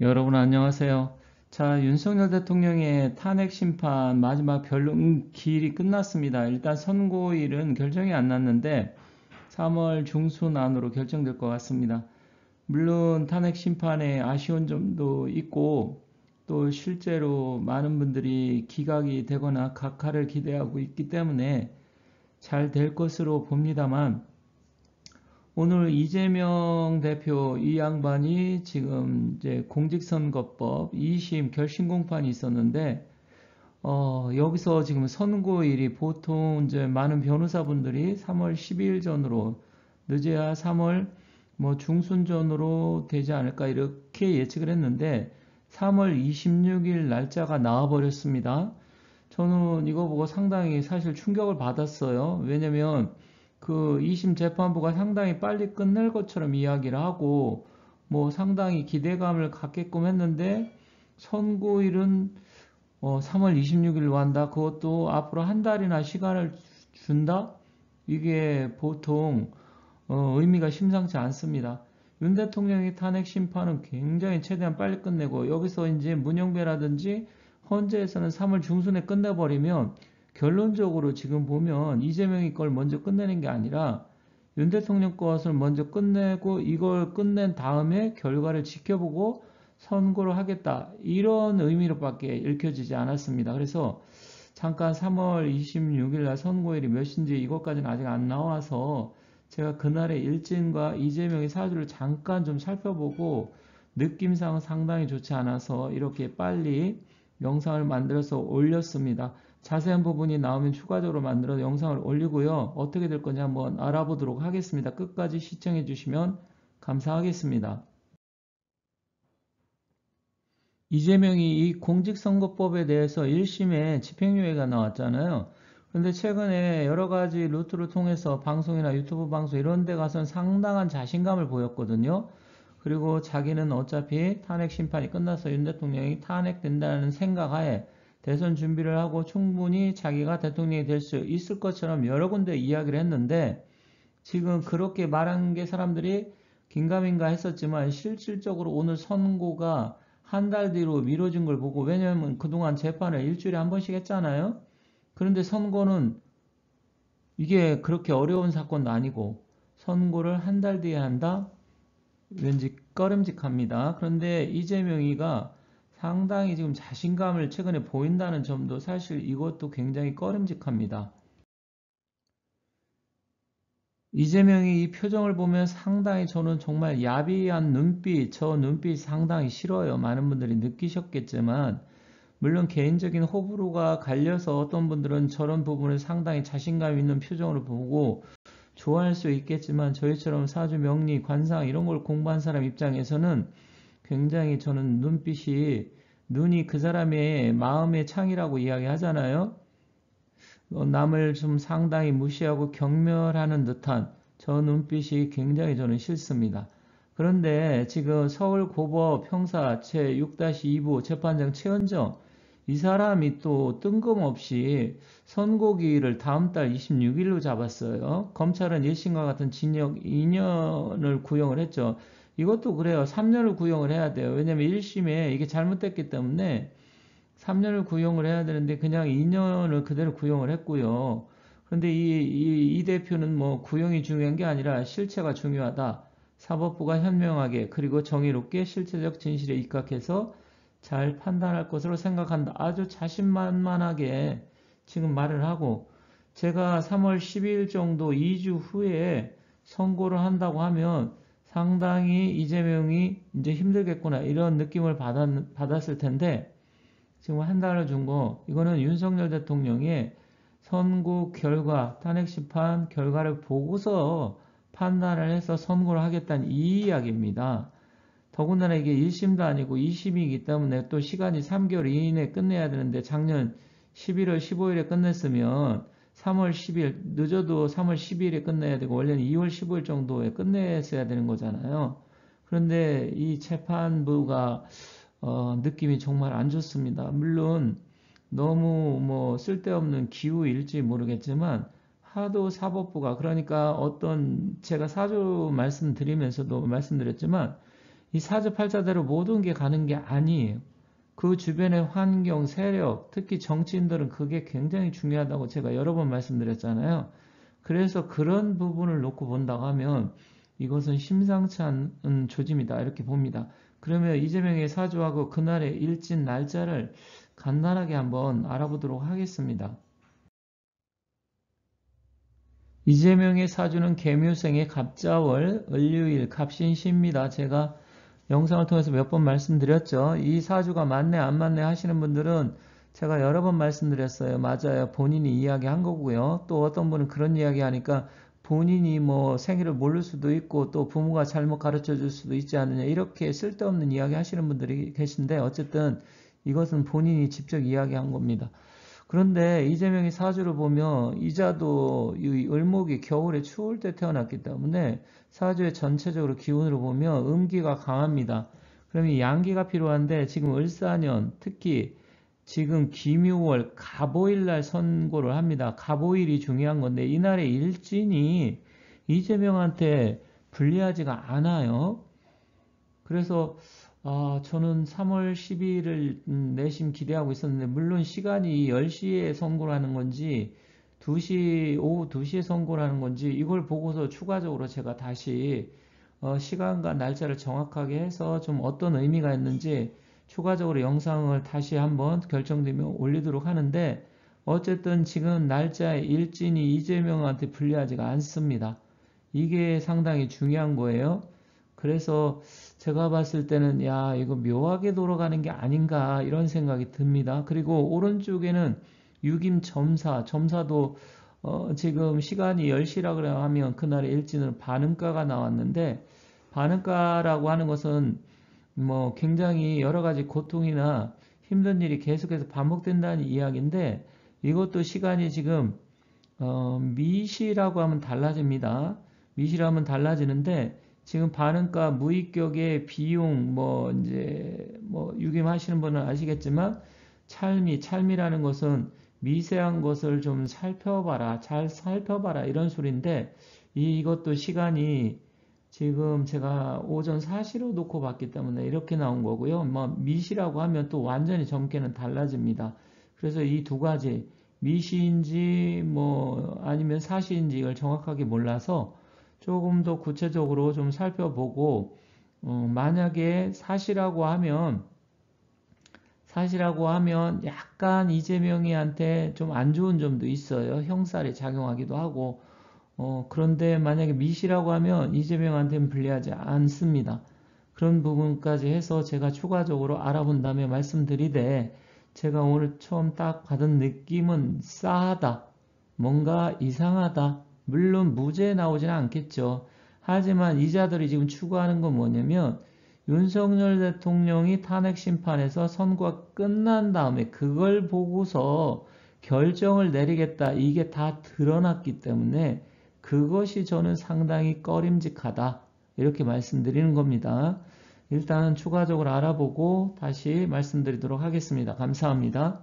여러분 안녕하세요. 자, 윤석열 대통령의 탄핵 심판 마지막 변론 기일이 끝났습니다. 일단 선고일은 결정이 안 났는데 3월 중순 안으로 결정될 것 같습니다. 물론 탄핵 심판에 아쉬운 점도 있고 또 실제로 많은 분들이 기각이 되거나 각하를 기대하고 있기 때문에 잘 될 것으로 봅니다만 오늘 이재명 대표 이 양반이 지금 이제 공직선거법 2심 결심 공판이 있었는데 여기서 지금 선고일이 보통 이제 많은 변호사분들이 3월 12일 전으로 늦어야 3월 뭐 중순 전으로 되지 않을까 이렇게 예측을 했는데 3월 26일 날짜가 나와 버렸습니다. 저는 이거 보고 상당히 사실 충격을 받았어요. 왜냐면 그 2심 재판부가 상당히 빨리 끝낼 것처럼 이야기를 하고 뭐 상당히 기대감을 갖게끔 했는데 선고일은 3월 26일로 한다. 그것도 앞으로 한 달이나 시간을 준다? 이게 보통 의미가 심상치 않습니다. 윤 대통령의 탄핵 심판은 굉장히 최대한 빨리 끝내고 여기서 이제 문영배라든지 헌재에서는 3월 중순에 끝내버리면 결론적으로 지금 보면 이재명이 걸 먼저 끝내는 게 아니라 윤 대통령 것을 먼저 끝내고 이걸 끝낸 다음에 결과를 지켜보고 선고를 하겠다. 이런 의미로밖에 읽혀지지 않았습니다. 그래서 잠깐 3월 26일 날 선고일이 몇인지 이것까지는 아직 안 나와서 제가 그날의 일진과 이재명의 사주를 잠깐 좀 살펴보고 느낌상 상당히 좋지 않아서 이렇게 빨리 영상을 만들어서 올렸습니다. 자세한 부분이 나오면 추가적으로 만들어 영상을 올리고요. 어떻게 될 건지 한번 알아보도록 하겠습니다. 끝까지 시청해 주시면 감사하겠습니다. 이재명이 이 공직선거법에 대해서 1심에 집행유예가 나왔잖아요. 그런데 최근에 여러 가지 루트를 통해서 방송이나 유튜브 방송 이런 데 가서는 상당한 자신감을 보였거든요. 그리고 자기는 어차피 탄핵 심판이 끝나서 윤 대통령이 탄핵된다는 생각하에 대선 준비를 하고 충분히 자기가 대통령이 될 수 있을 것처럼 여러 군데 이야기를 했는데 지금 그렇게 말한 게 사람들이 긴가민가 했었지만 실질적으로 오늘 선고가 한 달 뒤로 미뤄진 걸 보고 왜냐하면 그동안 재판을 일주일에 한 번씩 했잖아요. 그런데 선고는 이게 그렇게 어려운 사건도 아니고 선고를 한 달 뒤에 한다? 왠지 꺼림직합니다. 그런데 이재명이가 상당히 지금 자신감을 최근에 보인다는 점도 사실 이것도 굉장히 꺼림직합니다. 이재명이 이 표정을 보면 상당히 저는 정말 야비한 눈빛, 저 눈빛 상당히 싫어요. 많은 분들이 느끼셨겠지만, 물론 개인적인 호불호가 갈려서 어떤 분들은 저런 부분을 상당히 자신감 있는 표정으로 보고 좋아할 수 있겠지만, 저희처럼 사주, 명리, 관상 이런 걸 공부한 사람 입장에서는 굉장히 저는 눈빛이, 눈이 그 사람의 마음의 창이라고 이야기하잖아요. 남을 좀 상당히 무시하고 경멸하는 듯한 저 눈빛이 굉장히 저는 싫습니다. 그런데 지금 서울고법 형사 제6-2부 재판장 최은정 이 사람이 또 뜬금없이 선고기일을 다음 달 26일로 잡았어요. 검찰은 1심과 같은 징역 2년을 구형을 했죠. 이것도 그래요. 3년을 구형을 해야 돼요. 왜냐면 1심에 이게 잘못됐기 때문에 3년을 구형을 해야 되는데 그냥 2년을 그대로 구형을 했고요. 그런데 이 대표는 뭐 구형이 중요한 게 아니라 실체가 중요하다. 사법부가 현명하게 그리고 정의롭게 실체적 진실에 입각해서 잘 판단할 것으로 생각한다. 아주 자신만만하게 지금 말을 하고 제가 3월 12일 정도 2주 후에 선고를 한다고 하면 상당히 이재명이 이제 힘들겠구나 이런 느낌을 받았을 텐데 지금 한 달을 준 거, 이거는 윤석열 대통령의 선고 결과, 탄핵 심판 결과를 보고서 판단을 해서 선고를 하겠다는 이 이야기입니다. 더군다나 이게 1심도 아니고 2심이기 때문에 또 시간이 3개월 이내에 끝내야 되는데 작년 11월 15일에 끝냈으면 3월 10일, 늦어도 3월 12일에 끝내야 되고 원래는 2월 15일 정도에 끝냈어야 되는 거잖아요. 그런데 이 재판부가 느낌이 정말 안 좋습니다. 물론 너무 뭐 쓸데없는 기우일지 모르겠지만 하도 사법부가 그러니까 어떤 제가 사주 말씀드리면서도 말씀드렸지만 이 사주팔자대로 모든 게 가는 게 아니에요. 그 주변의 환경, 세력, 특히 정치인들은 그게 굉장히 중요하다고 제가 여러 번 말씀드렸잖아요. 그래서 그런 부분을 놓고 본다고 하면 이것은 심상치 않은 조짐이다 이렇게 봅니다. 그러면 이재명의 사주하고 그날의 일진 날짜를 간단하게 한번 알아보도록 하겠습니다. 이재명의 사주는 계묘생의 갑자월, 을유일, 갑신시입니다. 제가 영상을 통해서 몇 번 말씀드렸죠. 이 사주가 맞네 안 맞네 하시는 분들은 제가 여러 번 말씀드렸어요. 맞아요. 본인이 이야기한 거고요. 또 어떤 분은 그런 이야기 하니까 본인이 뭐 생일을 모를 수도 있고 또 부모가 잘못 가르쳐 줄 수도 있지 않느냐 이렇게 쓸데없는 이야기 하시는 분들이 계신데 어쨌든 이것은 본인이 직접 이야기한 겁니다. 그런데 이재명이 사주를 보면 이자도 이 을목이 겨울에 추울 때 태어났기 때문에 사주의 전체적으로 기운으로 보면 음기가 강합니다. 그럼 이 양기가 필요한데 지금 을사년 특히 지금 기묘월 갑오일날 선고를 합니다. 갑오일이 중요한 건데 이날의 일진이 이재명한테 불리하지가 않아요. 그래서 저는 3월 12일을 내심 기대하고 있었는데 물론 시간이 10시에 선고를 하는 건지 오후 2시에 선고를 하는 건지 이걸 보고서 추가적으로 제가 다시 시간과 날짜를 정확하게 해서 좀 어떤 의미가 있는지 추가적으로 영상을 다시 한번 결정되면 올리도록 하는데 어쨌든 지금 날짜의 일진이 이재명한테 불리하지가 않습니다. 이게 상당히 중요한 거예요. 그래서 제가 봤을 때는 야 이거 묘하게 돌아가는 게 아닌가 이런 생각이 듭니다. 그리고 오른쪽에는 점사도 지금 시간이 10시라 그래 하면 그날의 일진은 반음가가 나왔는데 반음가라고 하는 것은 뭐 굉장히 여러 가지 고통이나 힘든 일이 계속해서 반복된다는 이야기인데 이것도 시간이 지금 미시라고 하면 달라집니다. 미시라고 하면 달라지는데 지금 반응가 무의격의 비용 이제 유김하시는 분은 아시겠지만 찰미라는 것은 미세한 것을 좀 살펴봐라 잘 살펴봐라 이런 소리인데 이것도 시간이 지금 제가 오전 4시로 놓고 봤기 때문에 이렇게 나온 거고요. 미시라고 하면 또 완전히 점괘는 달라집니다. 그래서 이 두 가지 미시인지 아니면 사시인지 이걸 정확하게 몰라서 조금 더 구체적으로 좀 살펴보고 만약에 사시라고 하면 약간 이재명이한테 좀 안 좋은 점도 있어요. 형살이 작용하기도 하고 그런데 만약에 미시라고 하면 이재명한테는 불리하지 않습니다. 그런 부분까지 해서 제가 추가적으로 알아본 다음에 말씀드리되 제가 오늘 처음 딱 받은 느낌은 싸하다. 뭔가 이상하다. 물론 무죄 나오지는 않겠죠. 하지만 이자들이 지금 추구하는 건 뭐냐면 윤석열 대통령이 탄핵 심판에서 선고가 끝난 다음에 그걸 보고서 결정을 내리겠다. 이게 다 드러났기 때문에 그것이 저는 상당히 꺼림직하다. 이렇게 말씀드리는 겁니다. 일단은 추가적으로 알아보고 다시 말씀드리도록 하겠습니다. 감사합니다.